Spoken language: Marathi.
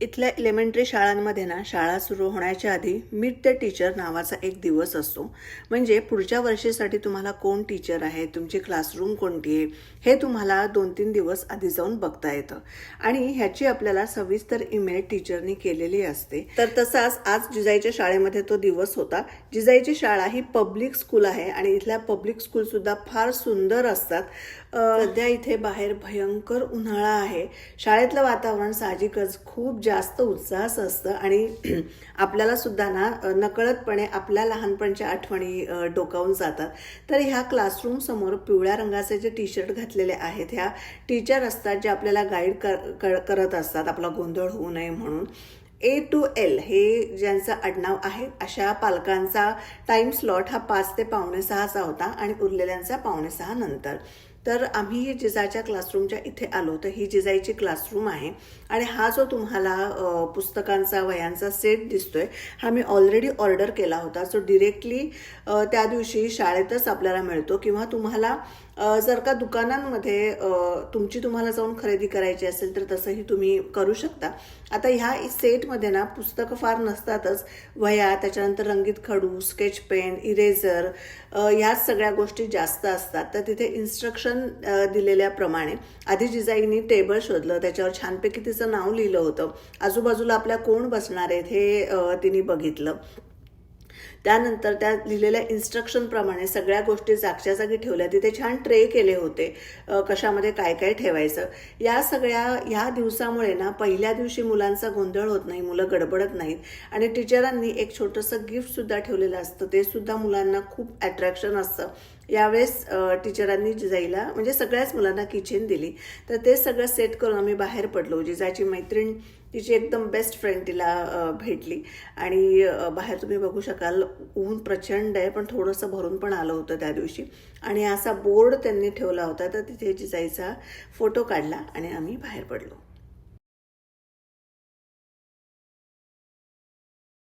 इथल्या एलिमेंटरी शाळांमध्ये ना शाळा सुरू होण्याच्या आधी मीट द टीचर नावाचा एक दिवस असतो. म्हणजे पुढच्या वर्षीसाठी तुम्हाला कोण टीचर आहे, तुमची क्लासरूम कोणती आहे, हे तुम्हाला 2-3 दिवस आधी जाऊन बघता येतं आणि ह्याची आपल्याला सविस्तर इमेज टीचरनी केलेली असते. तर तसाच आज जिजाईच्या शाळेमध्ये तो दिवस होता. जिजाईची शाळा ही पब्लिक स्कूल आहे आणि इथल्या पब्लिक स्कूल सुद्धा फार सुंदर असतात. सध्या इथे बाहेर भयंकर उन्हाळा आहे. शाळेतलं वातावरण साहजिकच खूप जास्त उत्साहाचं असतं आणि आपल्याला सुद्धा ना नकळतपणे आपल्या लहानपणच्या आठवणी डोकावून जातात. तर ह्या क्लासरूम समोर पिवळ्या रंगाचे जे टी शर्ट घातलेले आहेत ह्या टीचर असतात, जे आपल्याला गाईड करत असतात आपला गोंधळ होऊ नये म्हणून. A to L हे ज्यांचं आडनाव आहे अशा पालकांचा टाइम स्लॉट हा 5 ते 5:45 होता आणि उरलेल्यांचा 5:45 नंतर. तर आम्ही जिजाच्या क्लासरूमच्या इथे आलो. तर ही जिजाईची क्लासरूम आहे आणि हा जो तुम्हाला पुस्तकांचा वह्यांचा सेट दिसतोय हा मी ऑलरेडी ऑर्डर केला होता. सो डिरेक्टली त्या दिवशी शाळेतच आपल्याला मिळतो किंवा तुम्हाला जर का दुकानांमध्ये तुम्हाला जाऊन खरेदी करायची असेल तर तसंही तुम्ही करू शकता. आता ह्या सेटमध्ये ना पुस्तकं फार नसतातच, वह्या, त्याच्यानंतर रंगीत खडू, स्केच पेन, इरेझर ह्याच सगळ्या गोष्टी जास्त असतात. तर तिथे इन्स्ट्रक्शन दिलेल्याप्रमाणे आधी जिजाईनी टेबल शोधलं, त्याच्यावर छानपैकी तिचं नाव लिहिलं होतं. आजूबाजूला आपल्या कोण बसणार आहेत हे तिने बघितलं. त्यानंतर त्या लिहिलेल्या इन्स्ट्रक्शनप्रमाणे सगळ्या गोष्टी जागच्या जागी ठेवल्या. तिथे छान ट्रे केले होते कशामध्ये काय काय ठेवायचं. या सगळ्या ह्या दिवसामुळे ना पहिल्या दिवशी मुलांचा गोंधळ होत नाही, मुलं गडबडत नाहीत आणि टीचरांनी एक छोटंसं गिफ्टसुद्धा ठेवलेलं असतं. ते सुद्धा मुलांना खूप अट्रॅक्शन असतं. यावेळेस टीचरांनी जिजाईला म्हणजे सगळ्याच मुलांना किचन दिली. तर ते सगळं सेट करून आम्ही बाहेर पडलो. जिजाची मैत्रीण, तिची एकदम बेस्ट फ्रेंड तिला भेटली आणि बाहेर तुम्ही बघू शकाल ऊन प्रचंड आहे, पण थोडंसं भरून पण आलं होतं त्या दिवशी आणि असा बोर्ड त्यांनी ठेवला होता. तर तिथे जिजाईचा फोटो काढला आणि आम्ही बाहेर पडलो.